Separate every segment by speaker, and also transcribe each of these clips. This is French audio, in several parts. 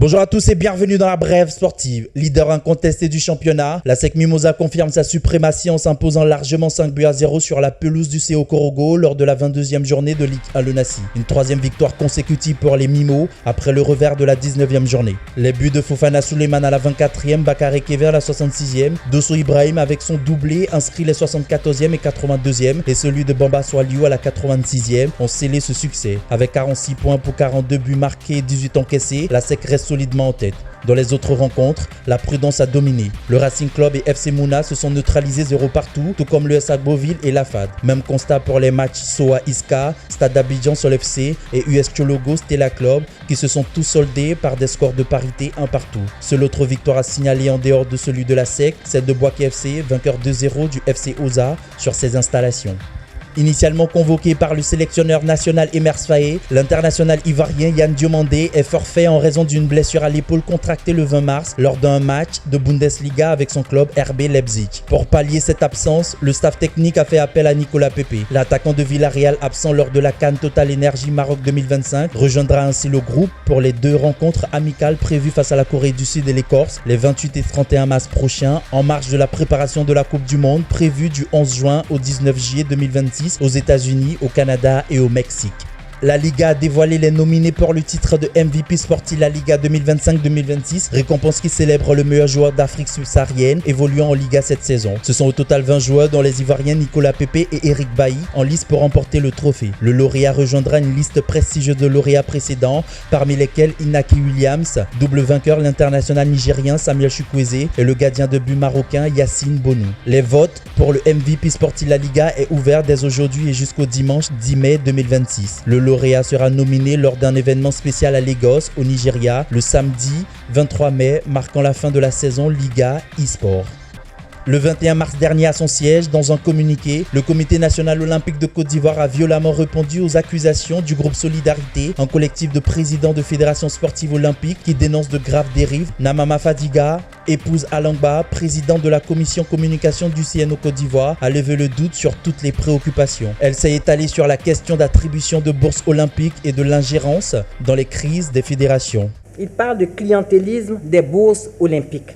Speaker 1: Bonjour à tous et bienvenue dans la Brève sportive. Leader incontesté du championnat, la SEC Mimosa confirme sa suprématie en s'imposant largement 5-0 sur la pelouse du CO Korogo lors de la 22e journée de Ligue 1 Lunassi. Une troisième victoire consécutive pour les Mimos après le revers de la 19e journée. Les buts de Fofana Suleiman à la 24e, Bakary Kever à la 66e, Dosso Ibrahim avec son doublé inscrit les 74e et 82e et celui de Bamba Swaliou à la 86e ont scellé ce succès. Avec 46 points pour 42 buts marqués et 18 encaissés, la SEC reste solidement en tête. Dans les autres rencontres, la prudence a dominé. Le Racing Club et FC Mouna se sont neutralisés 0 partout, tout comme le SA Beauville et la FAD. Même constat pour les matchs Soa Iska, Stade d'Abidjan Sol FC et US Chologo Stella Club qui se sont tous soldés par des scores de parité 1 partout. Seule autre victoire à signaler en dehors de celui de la SEC, celle de Bouaké FC, vainqueur 2-0 du FC Oza sur ses installations. Initialement convoqué par le sélectionneur national Emers Faé, l'international ivoirien Yann Diomandé est forfait en raison d'une blessure à l'épaule contractée le 20 mars lors d'un match de Bundesliga avec son club RB Leipzig. Pour pallier cette absence, le staff technique a fait appel à Nicolas Pepe. L'attaquant de Villarreal absent lors de la CAN Total Energy Maroc 2025 rejoindra ainsi le groupe pour les deux rencontres amicales prévues face à la Corée du Sud et l'Écosse les 28 et 31 mars prochains en marge de la préparation de la Coupe du Monde prévue du 11 juin au 19 juillet 2026 aux États-Unis, au Canada et au Mexique. La Liga a dévoilé les nominés pour le titre de MVP Sportif La Liga 2025-2026, récompense qui célèbre le meilleur joueur d'Afrique subsaharienne évoluant en Liga cette saison. Ce sont au total 20 joueurs dont les Ivoiriens Nicolas Pepe et Eric Bailly en lice pour remporter le trophée. Le lauréat rejoindra une liste prestigieuse de lauréats précédents, parmi lesquels Inaki Williams, double vainqueur l'international nigérien Samuel Chukwueze et le gardien de but marocain Yacine Bonou. Les votes pour le MVP Sportif La Liga est ouvert dès aujourd'hui et jusqu'au dimanche 10 mai 2026. Le lauréat sera nominé lors d'un événement spécial à Lagos, au Nigeria, le samedi 23 mai, marquant la fin de la saison Liga e-sport. Le 21 mars dernier à son siège, dans un communiqué, le Comité national olympique de Côte d'Ivoire a violemment répondu aux accusations du groupe Solidarité, un collectif de présidents de fédérations sportives olympiques qui dénonce de graves dérives. Namama Fadiga, épouse Alangba, président de la commission communication du CNO Côte d'Ivoire, a levé le doute sur toutes les préoccupations. Elle s'est étalée sur la question d'attribution de bourses olympiques et de l'ingérence dans les crises des fédérations.
Speaker 2: Il parle de clientélisme des bourses olympiques.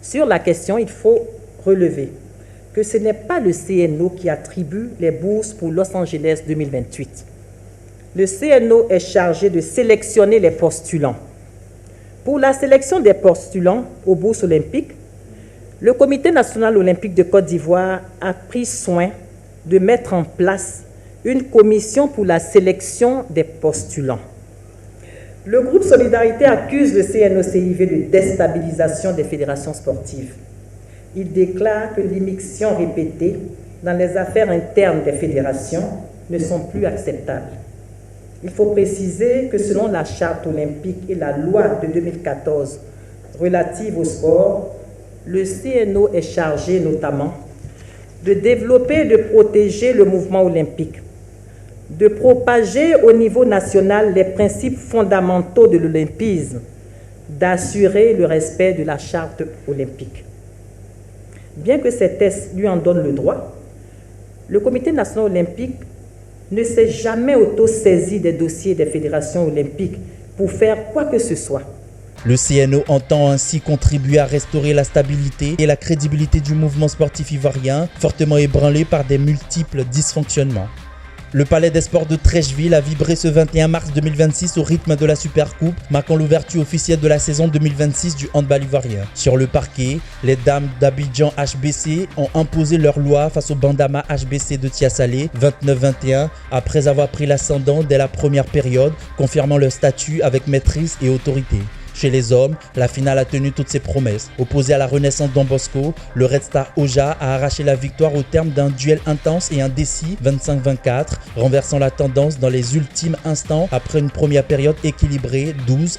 Speaker 2: Sur la question, il faut relever que ce n'est pas le CNO qui attribue les bourses pour Los Angeles 2028. Le CNO est chargé de sélectionner les postulants. Pour la sélection des postulants aux bourses olympiques, le Comité national olympique de Côte d'Ivoire a pris soin de mettre en place une commission pour la sélection des postulants. Le groupe Solidarité accuse le CNO-CIV de déstabilisation des fédérations sportives. Il déclare que l'immixtion répétée dans les affaires internes des fédérations ne sont plus acceptables. Il faut préciser que selon la charte olympique et la loi de 2014 relative au sport, le CNO est chargé notamment de développer et de protéger le mouvement olympique, de propager au niveau national les principes fondamentaux de l'olympisme, d'assurer le respect de la charte olympique. Bien que ces tests lui en donnent le droit, le Comité national olympique ne s'est jamais auto-saisi des dossiers des fédérations olympiques pour faire quoi que ce soit.
Speaker 1: Le CNO entend ainsi contribuer à restaurer la stabilité et la crédibilité du mouvement sportif ivoirien, fortement ébranlé par des multiples dysfonctionnements. Le Palais des Sports de Trècheville a vibré ce 21 mars 2026 au rythme de la Supercoupe, marquant l'ouverture officielle de la saison 2026 du handball ivoirien. Sur le parquet, les dames d'Abidjan HBC ont imposé leur loi face au Bandama HBC de Tiasalé 29-21 après avoir pris l'ascendant dès la première période, confirmant leur statut avec maîtrise et autorité. Chez les hommes, la finale a tenu toutes ses promesses. Opposé à la Renaissance Don Bosco, le Red Star Oja a arraché la victoire au terme d'un duel intense et indécis 25-24, renversant la tendance dans les ultimes instants après une première période équilibrée 12-11.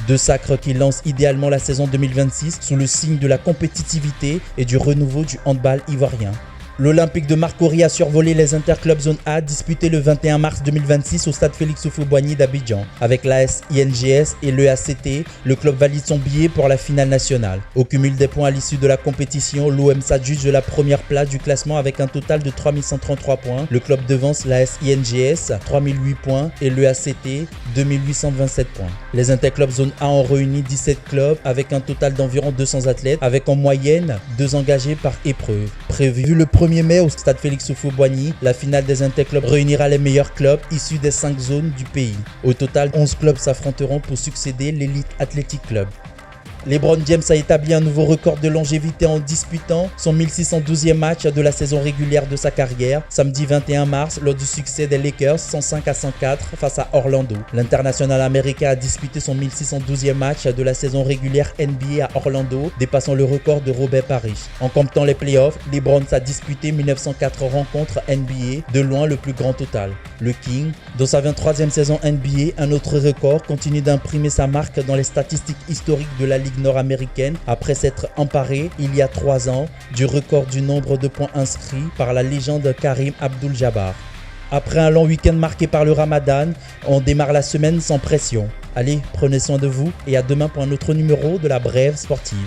Speaker 1: Deux sacres qui lancent idéalement la saison 2026 sous le signe de la compétitivité et du renouveau du handball ivoirien. L'Olympique de Marcory a survolé les interclubs zone A disputés le 21 mars 2026 au stade Félix Houphouët-Boigny d'Abidjan. Avec l'AS INGS et l'EACT, le club valide son billet pour la finale nationale. Au cumul des points à l'issue de la compétition, l'OM s'adjuge de la première place du classement avec un total de 3133 points. Le club devance l'AS INGS, 3008 points et l'EACT, 2827 points. Les interclubs zone A ont réuni 17 clubs avec un total d'environ 200 athlètes, avec en moyenne 2 engagés par épreuve. Prévu le 1er mai au stade Félix Houphouët-Boigny, la finale des interclubs réunira les meilleurs clubs issus des 5 zones du pays. Au total, 11 clubs s'affronteront pour succéder l'Elite Athletic Club. LeBron James a établi un nouveau record de longévité en disputant son 1612e match de la saison régulière de sa carrière, samedi 21 mars, lors du succès des Lakers 105-104 face à Orlando. L'international américain a disputé son 1612e match de la saison régulière NBA à Orlando, dépassant le record de Robert Parrish. En comptant les playoffs, LeBron a disputé 1904 rencontres NBA, de loin le plus grand total. Le King, dans sa 23e saison NBA, un autre record, continue d'imprimer sa marque dans les statistiques historiques de la Ligue nord-américaine après s'être emparé il y a 3 ans du record du nombre de points inscrits par la légende Karim Abdul-Jabbar. Après un long week-end marqué par le Ramadan, on démarre la semaine sans pression. Allez, prenez soin de vous et à demain pour un autre numéro de la Brève sportive.